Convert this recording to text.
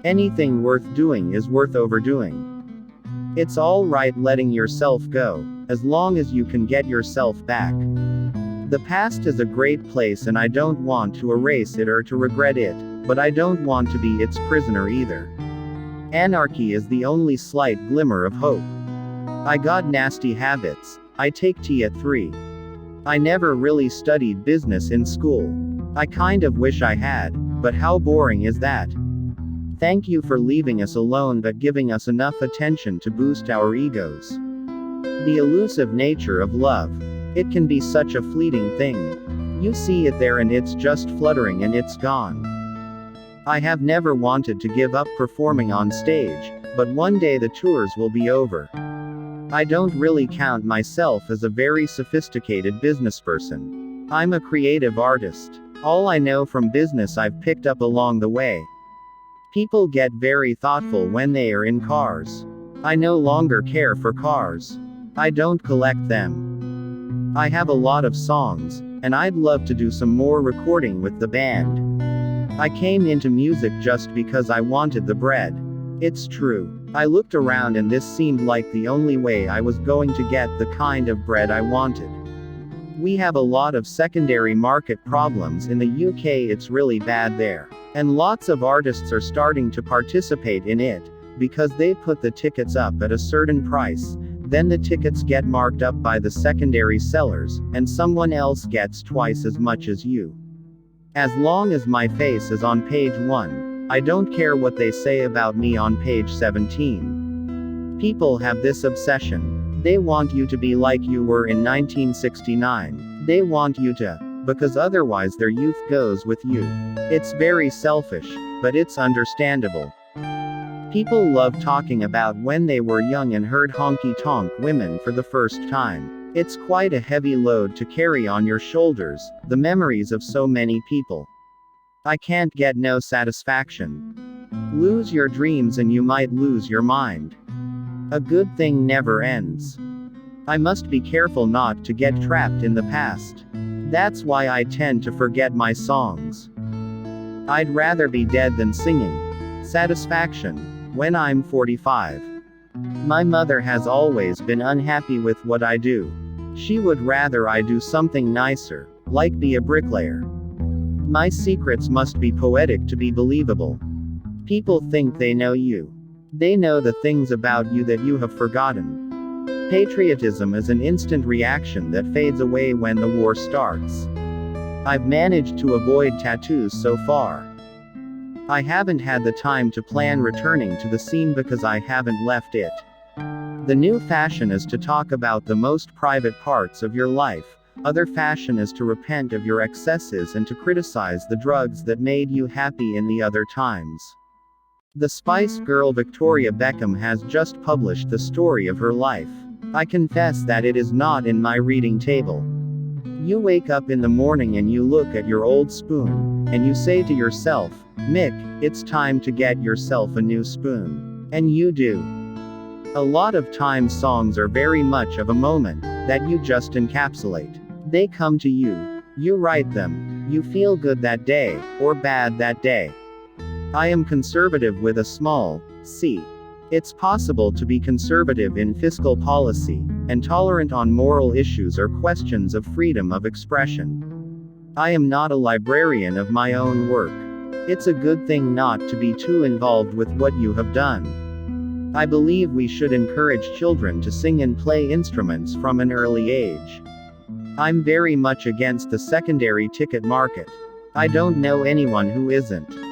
Anything worth doing is worth overdoing. It's all right letting yourself go, as long as you can get yourself back. The past is a great place and I don't want to erase it or to regret it, but I don't want to be its prisoner either. Anarchy is the only slight glimmer of hope. I got nasty habits. I take tea at 3. I never really studied business in school. I kind of wish I had, but how boring is that? Thank you for leaving us alone but giving us enough attention to boost our egos. The elusive nature of love. It can be such a fleeting thing. You see it there and it's just fluttering and it's gone. I have never wanted to give up performing on stage, but one day the tours will be over. I don't really count myself as a very sophisticated businessperson. I'm a creative artist. All I know from business I've picked up along the way. People get very thoughtful when they are in cars. I no longer care for cars. I don't collect them. I have a lot of songs, and I'd love to do some more recording with the band. I came into music just because I wanted the bread. It's true. I looked around and this seemed like the only way I was going to get the kind of bread I wanted. We have a lot of secondary market problems in the UK. It's really bad there. And lots of artists are starting to participate in it, because they put the tickets up at a certain price, then the tickets get marked up by the secondary sellers, and someone else gets twice as much as you. As long as my face is on page 1, I don't care what they say about me on page 17. People have this obsession. They want you to be like you were in 1969. They want you to, because otherwise their youth goes with you. It's very selfish, but it's understandable. People love talking about when they were young and heard honky-tonk women for the first time. It's quite a heavy load to carry on your shoulders, the memories of so many people. I can't get no satisfaction. Lose your dreams and you might lose your mind. A good thing never ends. I must be careful not to get trapped in the past. That's why I tend to forget my songs. I'd rather be dead than singing. Satisfaction. When I'm 45. My mother has always been unhappy with what I do. She would rather I do something nicer, like be a bricklayer. My secrets must be poetic to be believable. People think they know you. They know the things about you that you have forgotten. Patriotism is an instant reaction that fades away when the war starts. I've managed to avoid tattoos so far. I haven't had the time to plan returning to the scene because I haven't left it. The new fashion is to talk about the most private parts of your life. Other fashion is to repent of your excesses and to criticize the drugs that made you happy in the other times. The Spice Girl Victoria Beckham has just published the story of her life. I confess that it is not in my reading table. You wake up in the morning and you look at your old spoon, and you say to yourself, Mick, it's time to get yourself a new spoon. And you do. A lot of times songs are very much of a moment that you just encapsulate. They come to you. You write them. You feel good that day, or bad that day. I am conservative with a small c. It's possible to be conservative in fiscal policy, and tolerant on moral issues or questions of freedom of expression. I am not a librarian of my own work. It's a good thing not to be too involved with what you have done. I believe we should encourage children to sing and play instruments from an early age. I'm very much against the secondary ticket market. I don't know anyone who isn't.